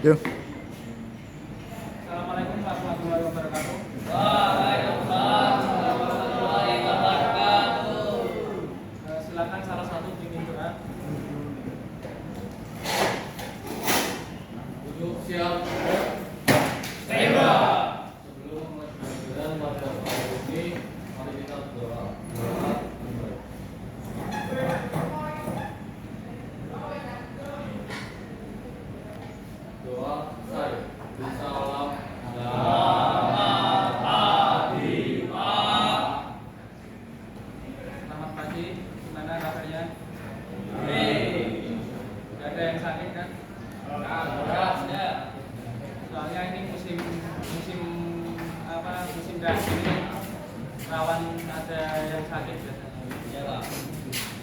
Yuk. Assalamualaikum warahmatullahi wabarakatuh. Waalaikumsalam warahmatullahi wabarakatuh. Silakan salah satu bimbing doa. Duduk siap. Tembak. Sebelum pembelajaran pada hari ini, mari kita berdoa. Doa saya. Bisalam. Selamat pagi. Gimana kabarnya? Hei. Gak ada yang sakit kan? Berasnya. Soalnya ini musim gas ini rawan ada yang sakit biasanya. Ya Pak.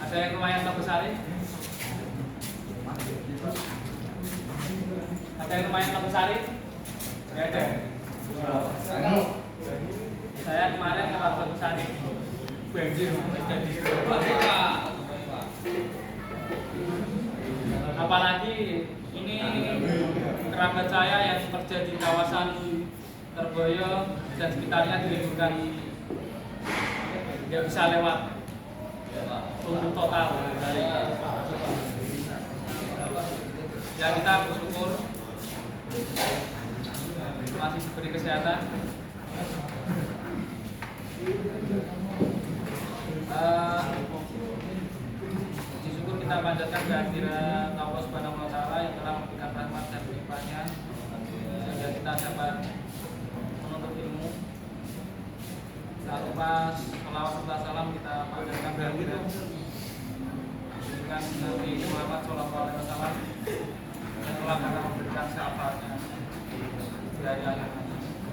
Ada yang lumayan Togosari? Ada yang lumayan Togosari? Gak ada. Saya kemarin ke Togosari. Banjir jadi apalagi ini kerabat saya yang bekerja di kawasan Terboyo dan sekitarnya diliburkan, nggak bisa lewat, tutup total dari ya. Kita bersyukur masih diberi kesehatan. Syukur kita panjatkan kehadiran Allah Subhanahu wa Ta'ala yang telah memberikan rahmat dan limpahnya sehingga kita dapat menuntut ilmu. Saat pas selawat serta salam kita panjatkan kehadiran dengan Nabi Muhammad SAW yang telah akan memberikan syafaatnya di hari akhir.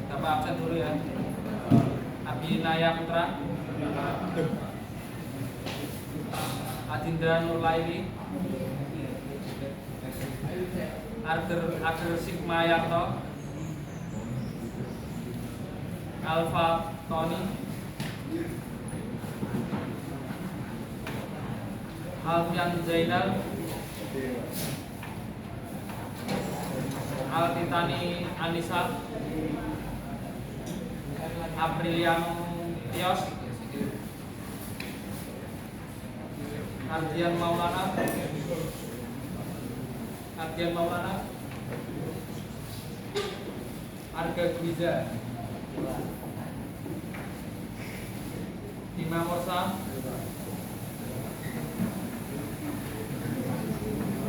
Bapak absen dulu ya. Abi Naya Putra, Adinda Nurlaini, Arger Sigma Yarto, Alfa Tony, Alfian Zainal, Altitani Anissa, Apriliano Tios, Ardian Maulana, Arga Gwiza, Dima Morsa,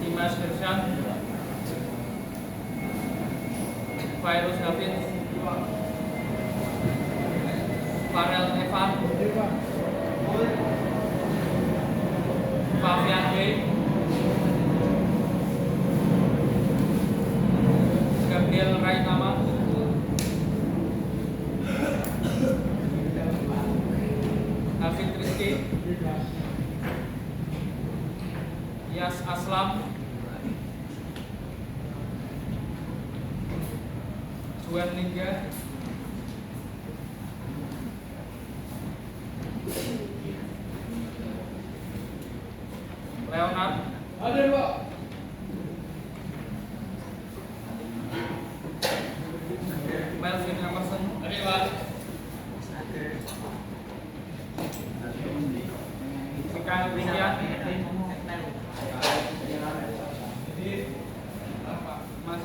Dimas Hirsyad, Fairuz Hafid, Farel Evan, Fabian B, Gabriel Raitama, Hafid Rizky, Yas Aslam, Suwen Lingga, Leonard, Ada Pak. Melvin Emerson, Ada Pak. Vika Rizya, Mas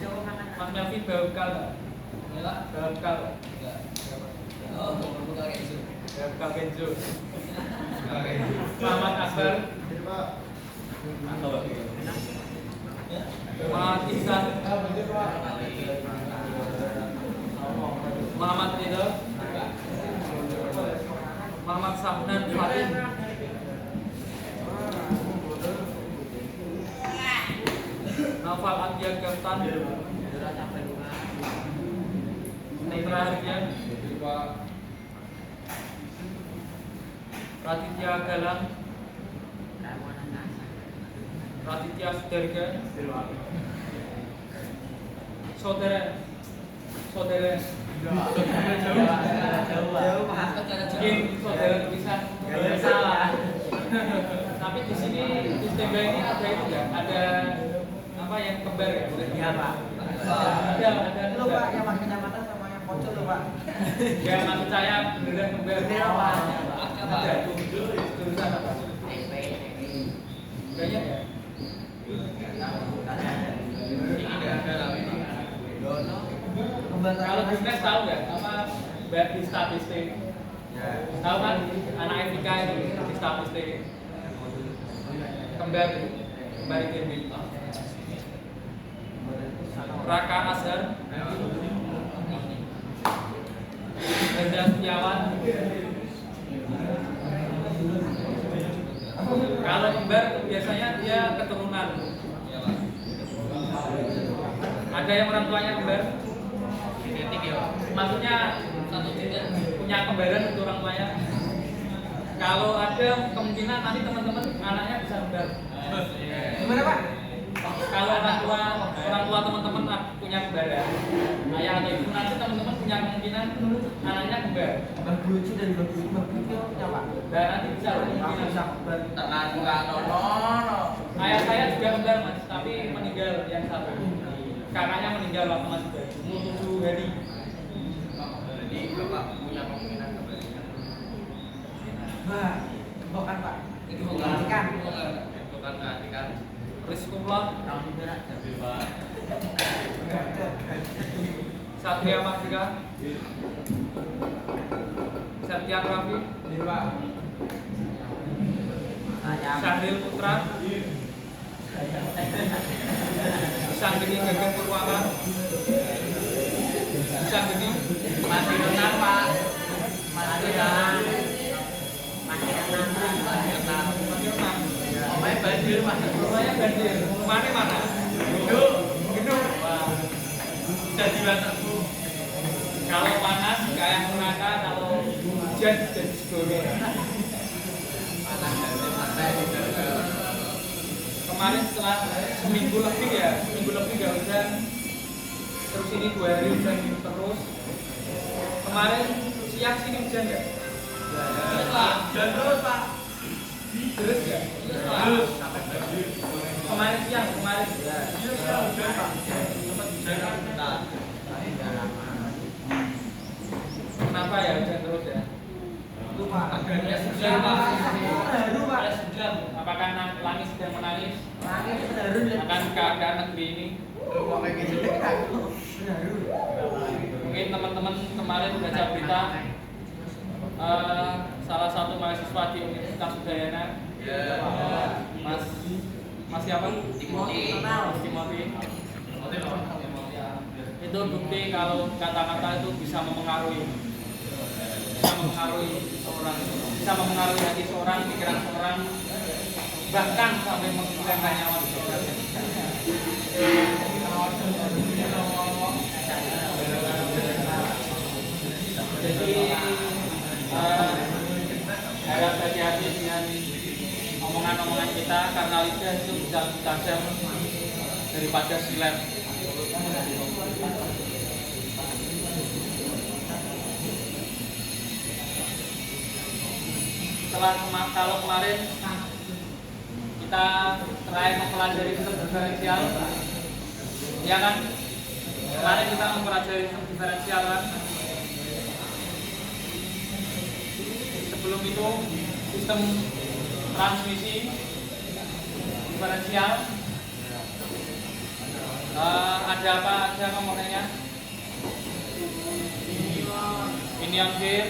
Melvin Babkal, Babkal Kenzo, Muhammad Akbar, Muhammad Ihsan, Muhammad Ridho, Muhammad Sabnan Fatin, Naufal Abdian Gaftan, Netra Hardian, Raditya Galang, Raditya Sudarga, saudara Jauh Pak. mungkin saudara tulisan salah. Tapi di sini di stempel ini ada itu ya, ada apa apa yang kembar ya? Iya Pak. Ada Lu Pak yang pakai kacamata sama yang pocong lu Pak. Ya maksud saya beneran kembar. Bener Pak. Ada jurusan apa? Kayaknya ya. Kalau bisnis tahu nggak apa di statistik? Tahu kan anak FIK itu di statistik kembar itu Raka Azhar, Reza Setiawan. Kalau kembar biasanya dia keturunan. Ada yang orang tuanya kembar? Genetik ya. Maksudnya punya kembaran untuk orang tuanya. Kalau ada kemungkinan nanti teman-teman anaknya bisa kembar. Gimana Pak? Kalau orang tua teman-teman punya kembaran, ayah atau ibu, nanti teman-teman punya kemungkinan anaknya kembar. Bagus lucu dan bagus itu punya Pak. Dan nanti bisa loh Bisa kemungkinan. kembar. Tenang enggak nono. Ayah saya juga kembar mas, tapi meninggal yang satu. Kakaknya meninggal waktu masih bayi, umur 7 hari. Jadi bapak punya kemungkinan kembalinya. Wah, bukan Pak. Itu Bukan. bukan kan. Rizkumullah, Tahun itu nak. Satria Mardika, Septian Rafi, Syahril Putra, Sanggeni Gagak Purwaka, Sanggeni Masih renang pak. Masih renang. Masih renang. Masih renang. Omanya banjir mas. rumahnya banjir, rumahnya mana? Gedung. Wah, Bisa dibatas bu. kalau panas kayak neraka, kalau hujan jadi segoro. Kemarin setelah seminggu lebih gak hujan, terus ini 2 hari hujan terus. Kemarin siang sini hujan nggak? Dan terus pak. Terus nggak? Terus. Kemarin siang, kemarin. Hujan pak. Sempat hujan kan. Nah. Kenapa ya hujan terus ya? Itu Pak. Agaknya Iya, hujan pak. Baru Pak. Hujan. Apakah langit sedang menangis Langit baru lihat. akan keadaan negeri ini? Kok kayak gitu? Baru. Mungkin teman-teman kemarin baca berita salah satu mahasiswa di Universitas Udayana, Mas siapa? Timothy. Mas Timothy. Itu bukti kalau kata-kata itu bisa mempengaruhi seorang, bisa mempengaruhi hati seorang, pikiran seorang, bahkan sampai menghilangkan nyawa seorang. Jadi harap hati-hati dengan omongan-omongan kita, karena lidah itu bisa lebih tajam daripada silet. Kalau kemarin kita terakhir mempelajari sistem diferensial, ya kan? Kemarin kita mempelajari sistem diferensial kan? Sebelum itu sistem transmisi diferensial. Ada apa aja komponennya? Pinion gear,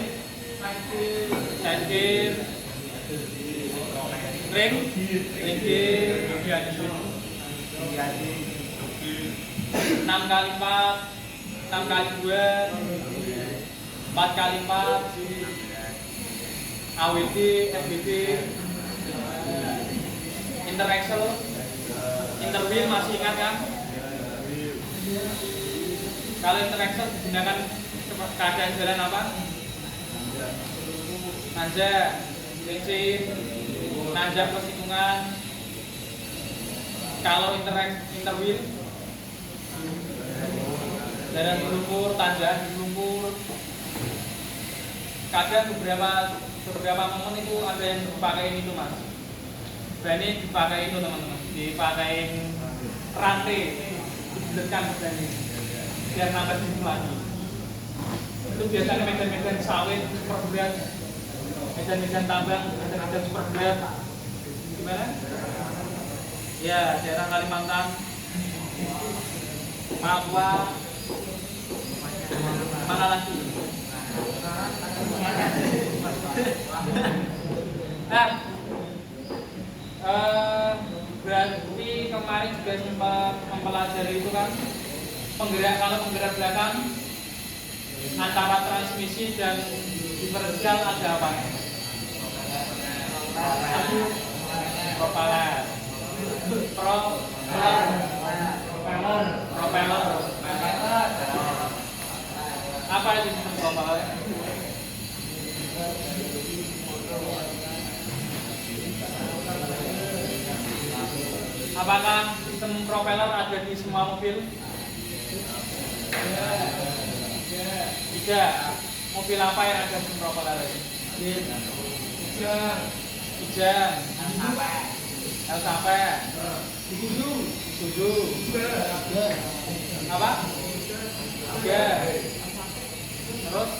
side gear, ring gear, 6 kali 4, 6 kali 2, 4 kali 4, AWD, FBB, interaxle, interwheel masih ingat kan? Kalau interaxle digunakan keadaan jalan apa? Nanjak, licin, nanjak plus hitungan. Kalau interwheel jalan berlumpur, tanjak berlumpur. Kadang beberapa momen itu ada yang dipakai itu mas. Ini dipakai itu teman-teman, dipakai rantai dibulatkan begini biar nambah tinggi lagi. Itu biasanya medan-medan sawit super berat, medan-medan tambang, medan-medan super berat. Gimana? Ya, daerah Kalimantan, Papua, mana lagi? Nah, berarti kemarin juga sempat mempelajari itu kan kalau penggerak belakang antara transmisi dan diferensial ada apa? Propeller, propeller. Apa itu sistem propeller? Apakah sistem propeller ada di semua mobil? Tidak. Mobil apa yang ada sistem propeller? Kijang, LKP, Isuzu, apa? Tiga. Terus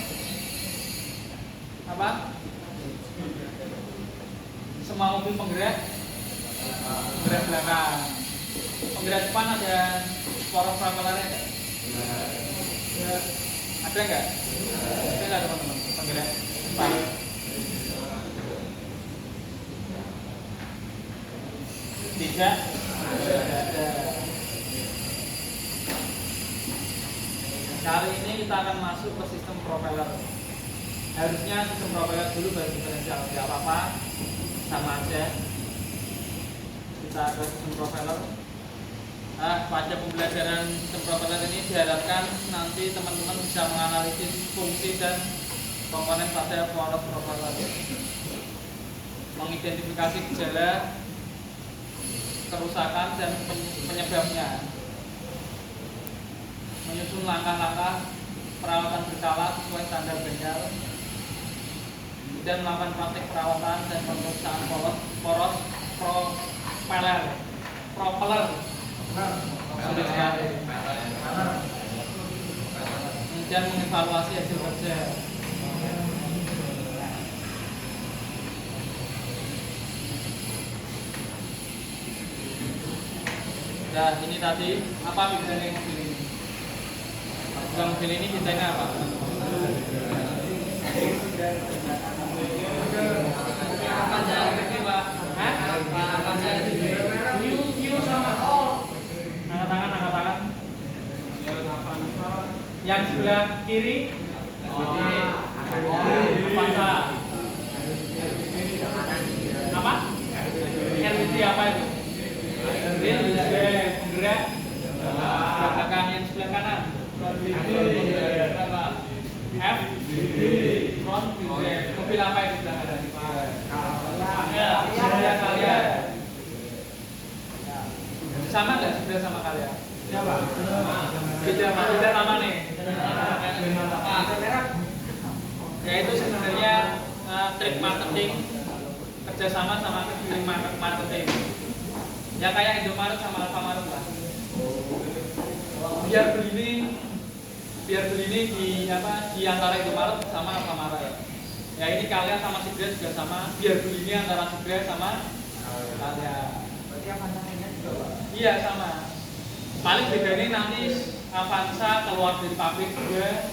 apa? Semua mobil penggerak belakang. Penggerak depan ada poros propellernya enggak? Ada enggak? Ada enggak teman-teman? Penggerak depan. Tidak ada. Kali ini kita akan masuk ke sistem propeller. Harusnya sistem propeller dulu baru diferensial. Tidak apa-apa, sama aja. Kita ke sistem propeller. Pada pembelajaran sistem propeller ini diharapkan nanti teman-teman bisa menganalisis fungsi dan komponen pada poros propeller, mengidentifikasi gejala kerusakan dan penyebabnya, menyusun langkah-langkah perawatan berkala sesuai standar bengkel, dan melakukan praktik perawatan dan pemeriksaan poros propeller. Sudah sekali. Dan mengevaluasi hasil kerja. Nah, ini tadi apa bedanya mobil ini? Mobil ini desainnya apa? Angkat tangan. Yang sebelah kiri Avanza. Apa? RWD apa itu? Penggerak belakang yang sebelah kanan. F front mobil apa itu sebelah kanan? Kalian sama nggak sebelah sama kalian? Beda nama nih. Ya itu sebenarnya trik marketing, kerjasama sama trik marketing. Ya kayak Indomaret sama Alfamaret lah. Biar beli ini di antara Indomaret sama Alfamaret. Ya ini kalian sama Sigres juga sama. Biar beli ini antara Sigres sama kalian. Berarti Avanza-nya juga, Pak? Iya sama. Paling beda ini nanti Avanza keluar dari pabrik juga,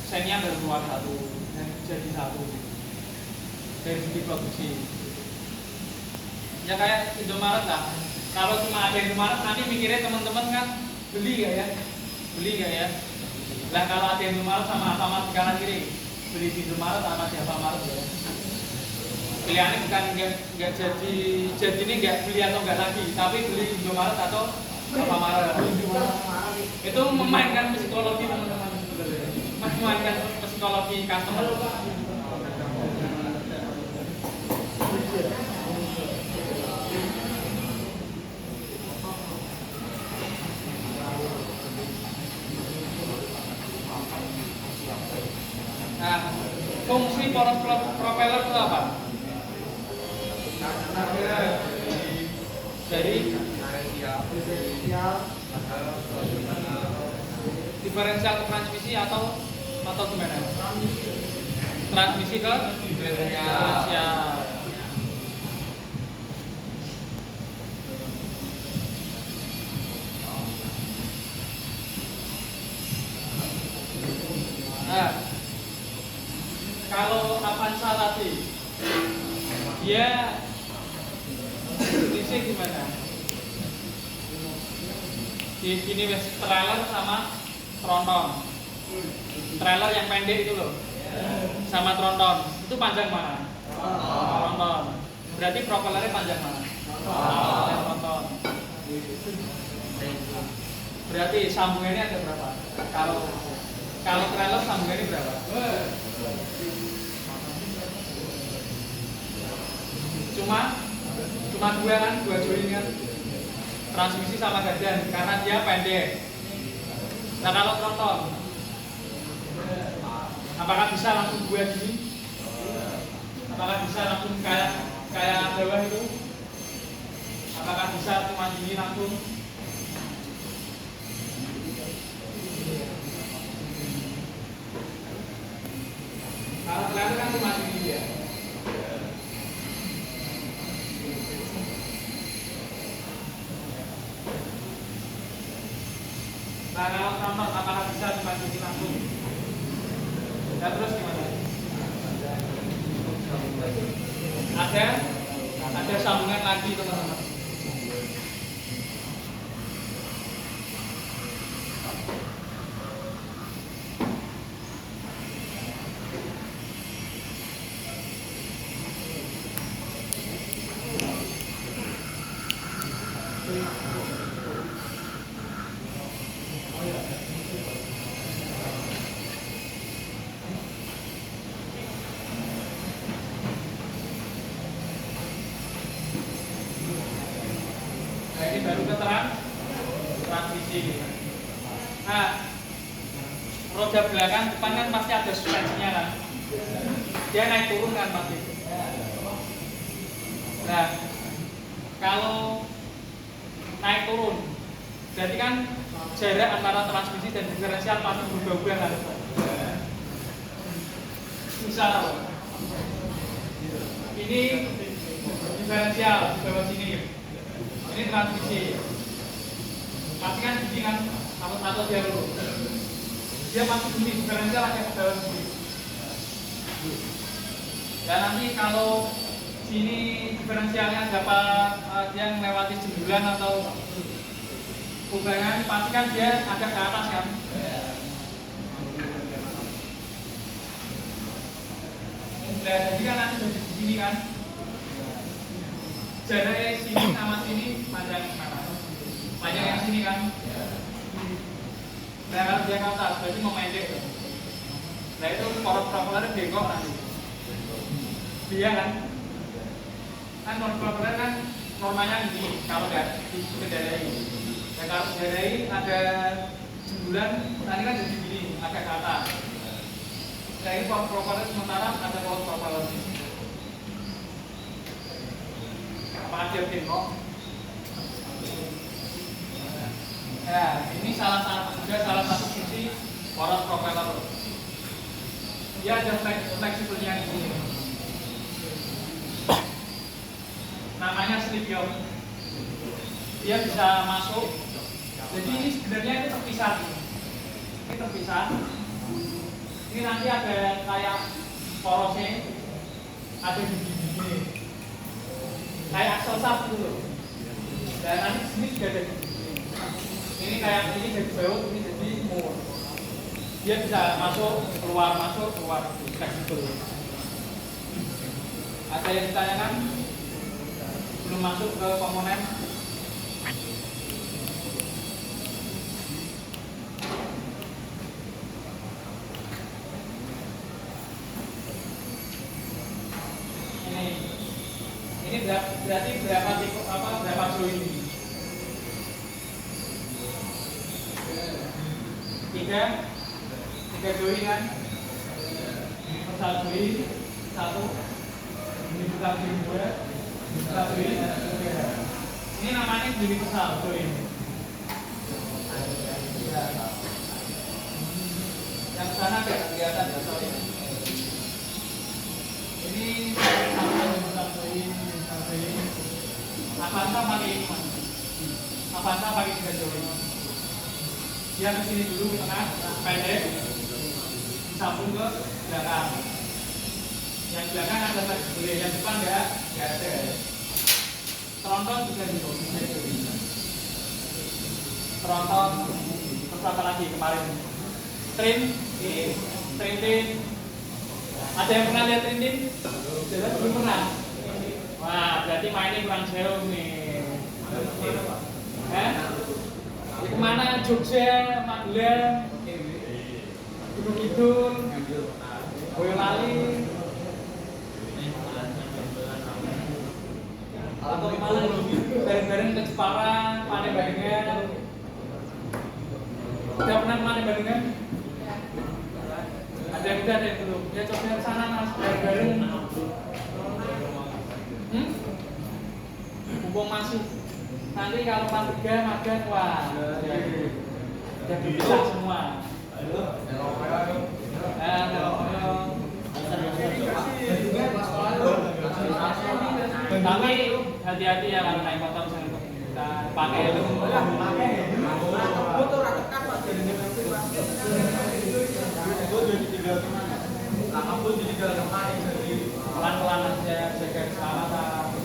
sennya baru keluar satu dan jadi satu dari segi produksi. Ya kayak Indomaret lah. Kalau cuma ada Indomaret nanti mikirnya teman-teman kan beli gak ya? Nah kalau ada Indomaret sama Alfamaret kanan kiri, beli di Indomaret sama di Alfamaret ya. Pilihannya bukan nggak jadi ini nggak beli atau nggak lagi, tapi beli Indomaret atau Alfamaret. Itu memainkan psikologi teman-teman, memainkan psikologi customer. Nah, fungsi poros propeller itu apa? Jadi Diferensial ke transmisi atau gimana? Transmisi ke diferensial. Nah, kalau Avanza tadi dia jenisnya gimana? Ini wes trailer sama tronton. Trailer yang pendek itu loh, sama tronton. Itu panjang mana? Tronton. Berarti propellernya panjang mana? Tronton. Berarti sambungannya ada berapa? Kalau trailer sambungannya berapa? Cuma dua kan, dua join kan. Transmisi sama gardan karena dia pendek. Nah kalau tronton, apakah bisa langsung dua gini? Apakah bisa langsung kayak bawah itu? Apakah bisa cuma gini langsung? Kalau trailer kan cuma gini dia. Nah kalau tronton apakah bisa cuma gini langsung? Dan terus gimana? Ada sambungan lagi teman-teman. Nah ini baru keterangan transmisi. Nah roda belakang depan kan pasti ada suspensinya kan, dia naik turun kan pasti. Nah kalau naik turun berarti kan jarak antara transmisi dan diferensial pasti berubah-ubah kan. Misal ini diferensial di bawah sini, ini transmisi, pasti kan gini kan, atau dia dulu, dia masih gini, diferensial akan ke bawah sini. Dan nanti kalau sini diferensialnya dapat dia melewati jembulan atau kubangan, pasti kan dia agak ke atas kan. Nah, jadi kan nanti dari sini kan, jarak sini sama sini panjang mana? Panjang yang sini kan. Nah kalau dia ke atas berarti memendek. Nah itu poros propeller bengkok nanti. Dia kan poros propeller kan normanya ini kalau nggak dikendalai. Nah kalau dikendalai ada jembulan, nanti kan jadi gini agak ke atas. Nah ini poros propeller sementara ada poros propeller. Apakah dia bengkok? Nah, ini salah satu fungsi poros propeller. Dia ada fleksibelnya di sini. Namanya slipion. Dia bisa masuk. Jadi ini sebenarnya itu terpisah. Ini terpisah. Ini nanti ada kayak porosnya, ada di sini. Kayak aksel sap gitu loh. Dan nanti di sini juga ada di sini. Ini kayak ini jadi bawah, ini jadi mur. Dia bisa masuk keluar fleksibel. Ada yang ditanyakan? Belum masuk ke komponen. Ini berarti berapa join ini? Tiga join kan? Satu join, ini bukan join dua, satu join, ini namanya universal join. Avanza pakai ini mas. Avanza pakai 3 joli. Dia ke sini dulu ke tengah, pendek, disambung ke belakang. Yang belakang ada boleh, yang depan enggak ada. Tronton juga bisa joli. Tronton, terus apa lagi kemarin? Trim. Ada yang pernah lihat trim? Belum pernah. Wah, berarti mainnya kurang jauh nih. Itu mana? Jogja, Magelang, Gunung Kidul, Boyolali, atau kemana? Bareng-bareng ke Jepara, Panenbadengan. Udah pernah Panenbadengan? Ada yang udah, ada yang belum. Ya coba ke sana mas, bareng-bareng. Mumpung masih. Nanti kalau pas 3 magang, wah udah bisa semua. Tapi hati-hati ya kalau naik motor jangan kita pakai helm. Pelan-pelan aja, jaga keselamatan.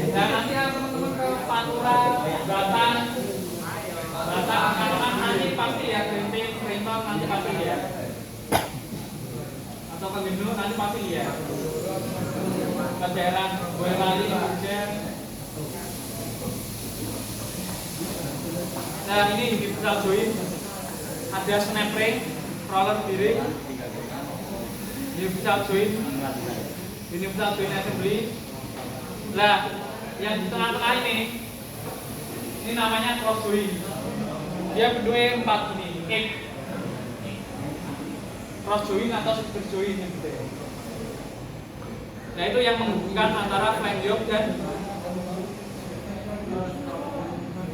Dan nanti teman-teman ke Pantura, Batang, Kalimantan nanti pasti ya, Kerimpang nanti pasti ya. Atau ke Gendut nanti pasti ya. Ke daerah Boyolali, Jogja. Nah ini universal join, ada snap ring, roller bearing, universal join assembly. Nah, yang di tengah-tengah ini namanya cross join. Dia berdua 4 ini, 8. Cross join atau super join gitu. Nah itu yang menghubungkan antara flank yoke dan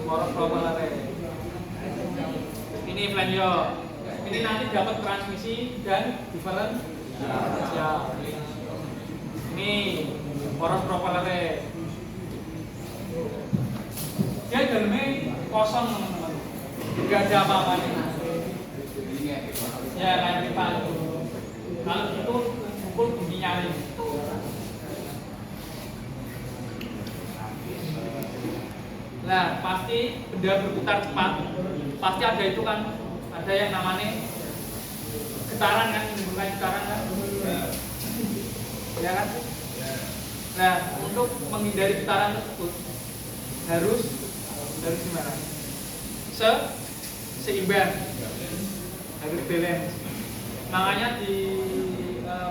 poros propeller. Ini flank yoke. Ini nanti dapat transmisi dan diferensial. Ini poros propeller. Dia dalamnya kosong teman-teman, nggak ada apa-apanya. Ya kayak pipa. Kalau itu pukul bunyi nyaring. Nah pasti benda berputar cepat, pasti ada itu kan, ada yang namanya getaran kan, menimbulkan getaran kan, ya kan? Nah, untuk menghindari getaran tersebut harus gimana? Seimbang, harus balance. Makanya di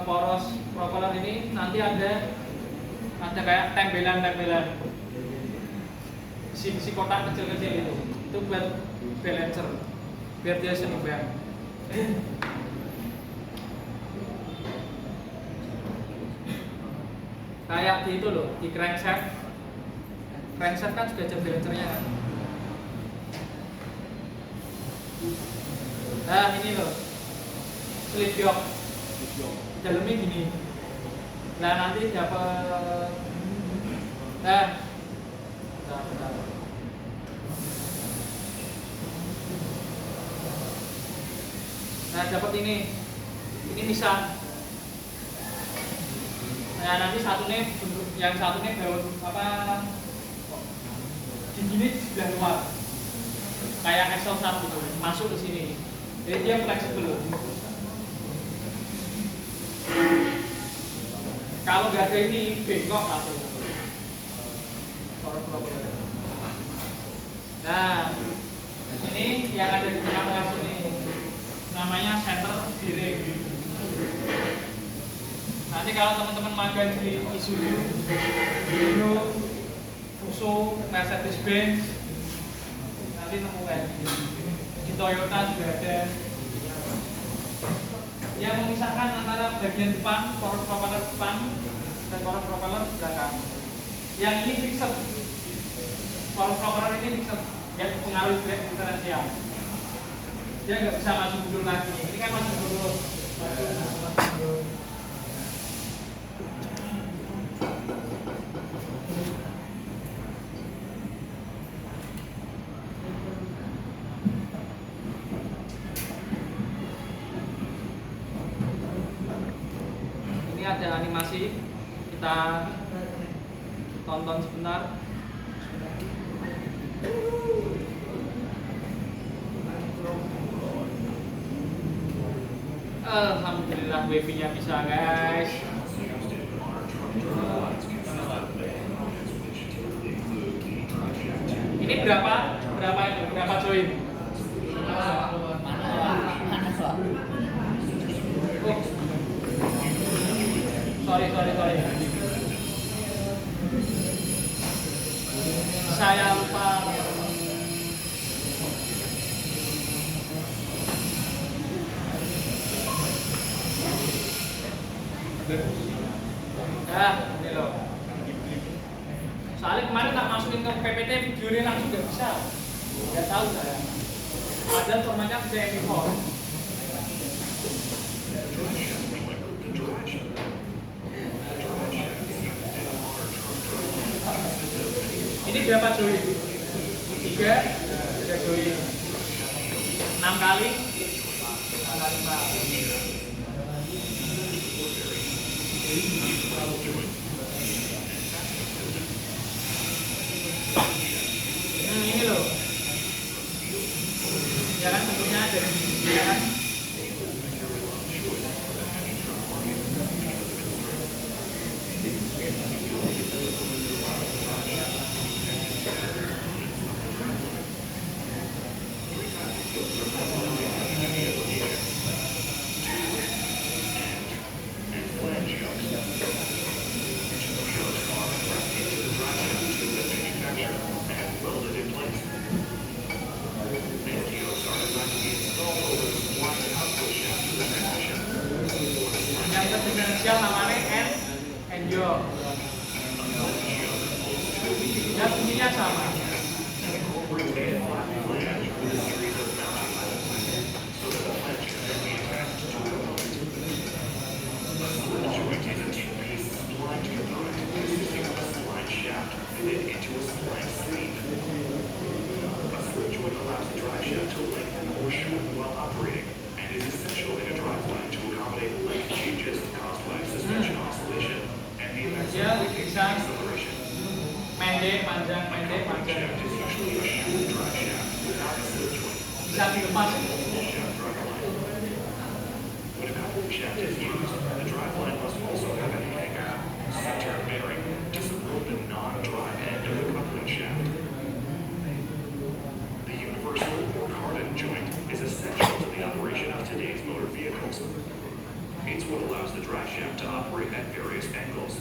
poros propeller ini nanti ada kayak tempelan-tempelan besi kotak kecil-kecil itu buat balancer biar dia seimbang. Kayak di itu loh, di crankshaft kan sudah ada balancernya kan. Nah ini loh, slip yoke dalamnya gini. Nah nanti dapat dapat ini bisa. Nah nanti yang satunya daun digini di sebelah luar kayak axle sat gitu, masuk ke sini, jadi dia fleksibel. Kalau nggak ada ini bengkok langsung. Nah ini yang ada di tengah sini namanya center bearing. Nanti kalau teman-teman magang di Isuzu, Renault, Fuso, Mercedes-Benz, nanti nemu kayak di Toyota juga ada. Yang memisahkan antara bagian depan, poros propeller depan, dan poros propeller belakang. Yang ini fixed, poros propeller ini fixed, yang pengaruh diferensial. Dia nggak bisa maju mundur lagi. Ini kan maju mundur. Ini ada animasi, kita tonton sebentar. Alhamdulillah wifi-nya bisa, guys. Ini berapa join? Oh. Sorry. Saya lupa. Ini loh. Soalnya kemarin tak masukin ke PPT videonya langsung nggak bisa. Nggak tahu saya. Padahal formatnya bisa MP4. Ini berapa join? 3 join. 6 kali. 5. Ini loh. Ya kan bentuknya ada di sini ya kan. Yang presidensial namanya Enjo. Dan bunyinya sama. Dia bisa pendek, panjang. Bisa dilepas. The universal or Cardan joint is essential to the operation of today's motor vehicles. It's what allows the drive shaft to operate at various angles.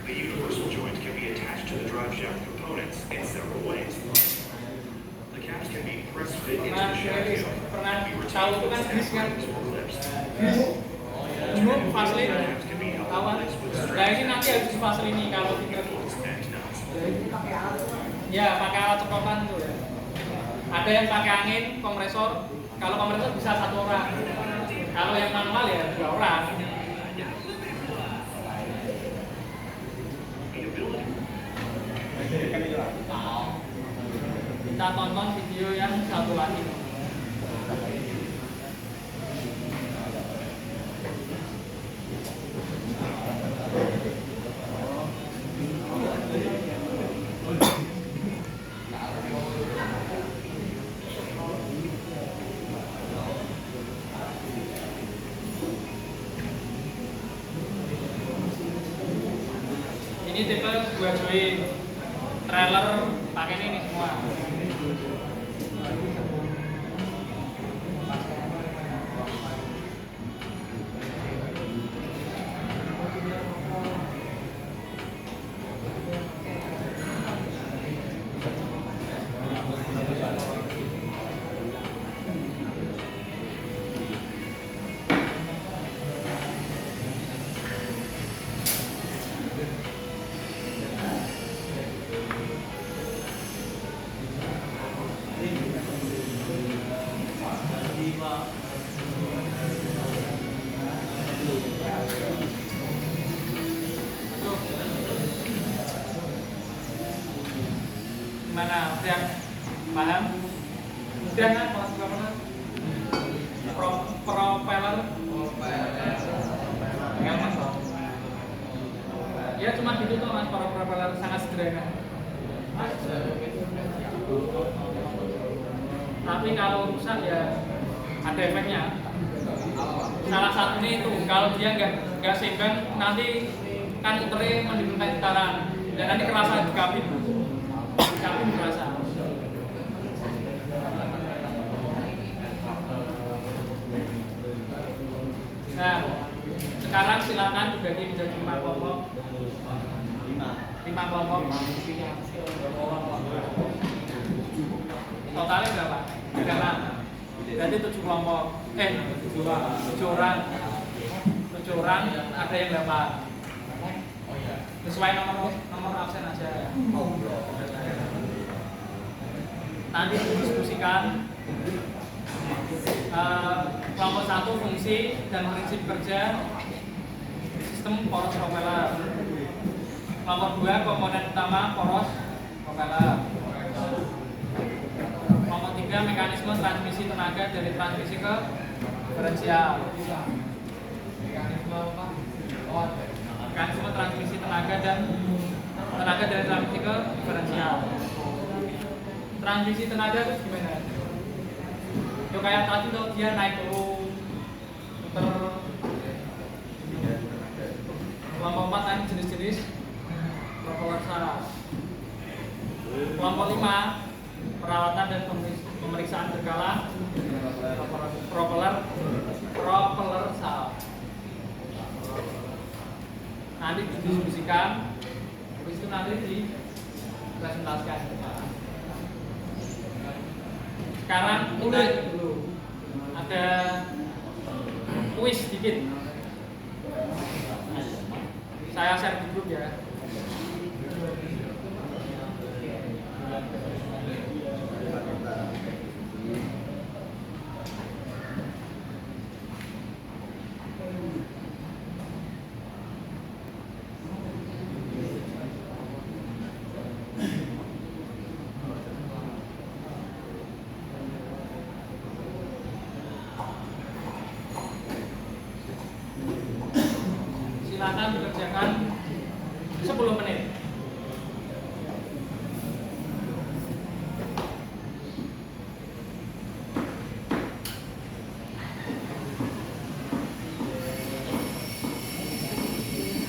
The universal joint can be attached to the drive shaft components in several ways. The caps can be press fit into the shaft yoke, Pernah be tahu itu kan bis kan? Umum Vaseline awal. Nah ini nanti harus di Vaseline kalau tinggal. Ya pakai alat cekokan tuh ya. Ada yang pakai angin kompresor. Kalau kompresor bisa 1 orang. Kalau yang manual ya 2 orang. Kita tonton video yang satu lagi. Ini tipe 2 join trailer pakai ini semua. Gimana? Udah paham? Udah kan? Kelas berapa? Propeller. Mas. Ya cuma gitu tuh Mas, para propeller sangat sederhana. Tapi kalau rusak ya ada efeknya. Salah satunya itu kalau dia nggak seimbang nanti kan muternya menimbulkan getaran dan nanti kerasa di kabin. Di kabin kerasa. Nah, sekarang silakan dibagi menjadi 5 kelompok. 5 kelompok. Totalnya berapa? 36. Berarti 7 kelompok. 7 orang. 7 orang, ada yang 8. Sesuai nomor absen aja. Nanti didiskusikan kelompok 1 fungsi dan prinsip kerja sistem poros propeller. Kelompok 2 komponen utama poros propeller. Kelompok 3 mekanisme transmisi tenaga dari transmisi ke diferensial. Mekanisme transmisi tenaga dan tenaga dari transmisi ke diferensial. Transmisi tenaga itu gimana? Yo kayak tadi tuh dia naik turun, muter. Kelompok 4 tadi jenis-jenis propeller saraf. Kelompok 5 perawatan dan pemeriksaan berkala propeller saraf. Nanti didiskusikan, habis itu nanti dipresentasikan. Sekarang kita dulu ada kuis sedikit. Saya share di grup ya. Silakan dikerjakan 10 menit.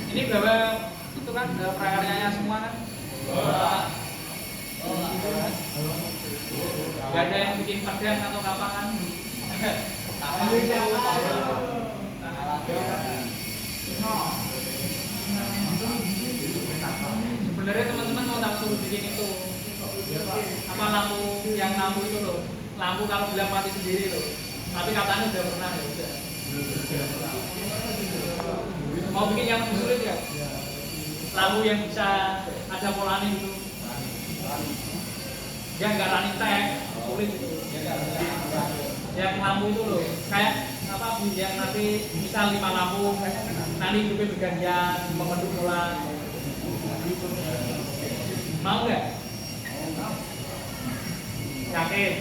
Ini berapa itu kan prakaryanya semua kan? Gak ada yang bikin pedang atau kapangan. Sebenarnya teman-teman mau tak suruh bikin itu apa lampu yang lampu itu loh, lampu kalau bilang mati sendiri loh, tapi katanya udah pernah ya udah. Mau bikin yang lebih sulit ya? Lampu yang bisa ada polanya gitu, yang nggak running tag, sulit itu. Yang lampu itu loh, kayak apa yang nanti misal 5 lampu, nanti hidupnya bergantian, memendung ulang. Mau nggak? Yakin?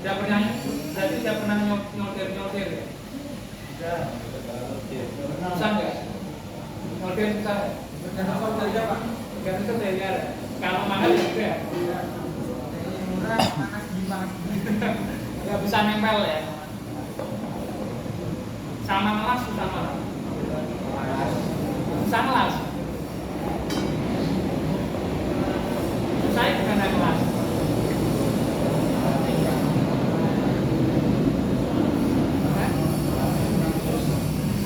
Tidak pernah, berarti tidak pernah nyolder ya? Susah nggak? Nyolder susah? Nyolder dari apa? Nggak bisa dari ada. Kalau mahal juga. Murah, panas gimana? Nggak bisa nempel ya? Sama melas susah mana? Susah melas. Saya bukan melas.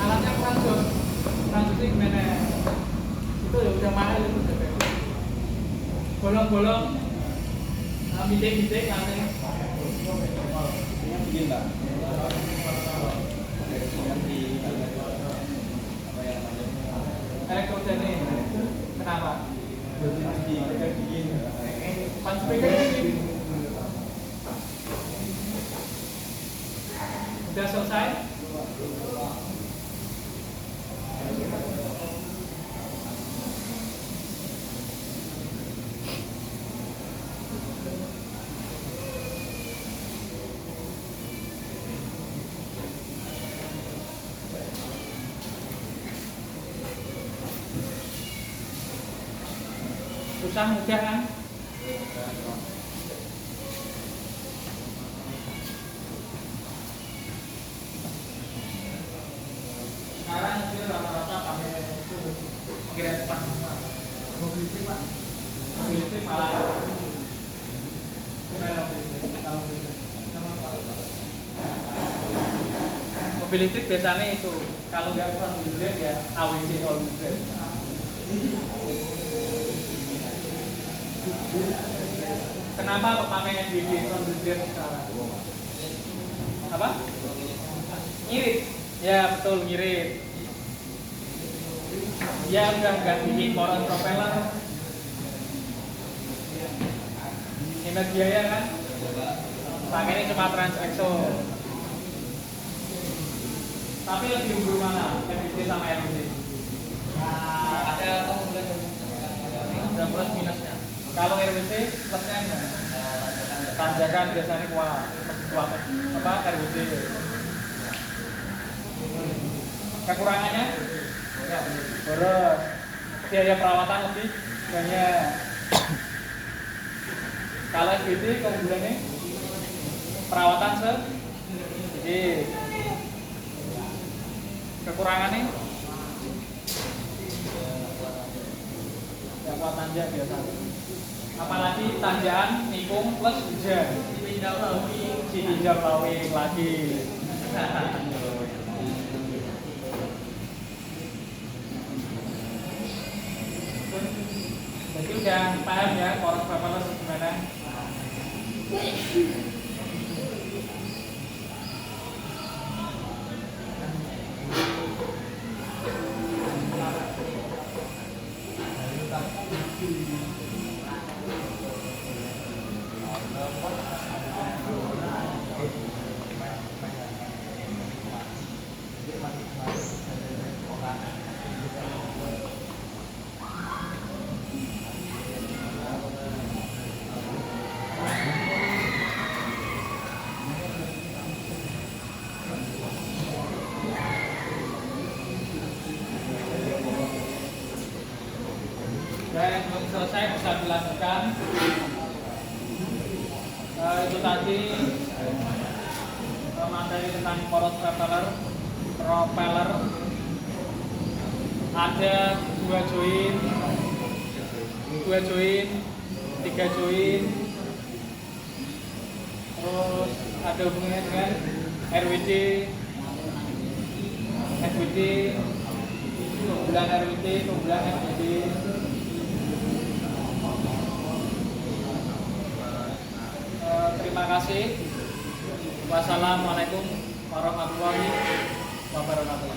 Alatnya kurang jos itu gimana? Itu ya udah mahal itu. Bolong-bolong, bidik-bidik nanti. Bikin mbak. Elektronik kenapa? Sudah selesai? susah mudah kan? Sekarang mobil rata-rata pakai itu kira depan semua. Mobil listrik pak, mobil listrik malah mobil listrik biasanya itu kalau nggak front wheel drive ya AWD all wheel drive. Kenapa pakai NBD front wheel drive sekarang? Apa? Ngirit. Ya betul ngirit. Ya udah ganti poros propeller. Hemat biaya kan? Pakainya cuma Trans-Exo. Tapi lebih unggul mana? RWC sama RWC? Ada keunggulan Ada plus minusnya. Kalau RWC plusnya tanjakan biasanya kuat apa RWC. Kekurangannya boros, biaya perawatan lebih banyak. Kalau SBT keunggulannya perawatan jadi kekurangannya ya kuat tanjak biasa. Apalagi tanjakan nikung plus hujan. Ditinjau lawing lagi. Jadi udah paham ya poros propeller gimana? Dan belum selesai bisa dilanjutkan. Itu tadi materi tentang poros propeller. Ada 2 join, 3 join. Terus ada hubungannya dengan RWD, FWD, keunggulan RWD, keunggulan FWD. Terima kasih. Wassalamualaikum warahmatullahi wabarakatuh.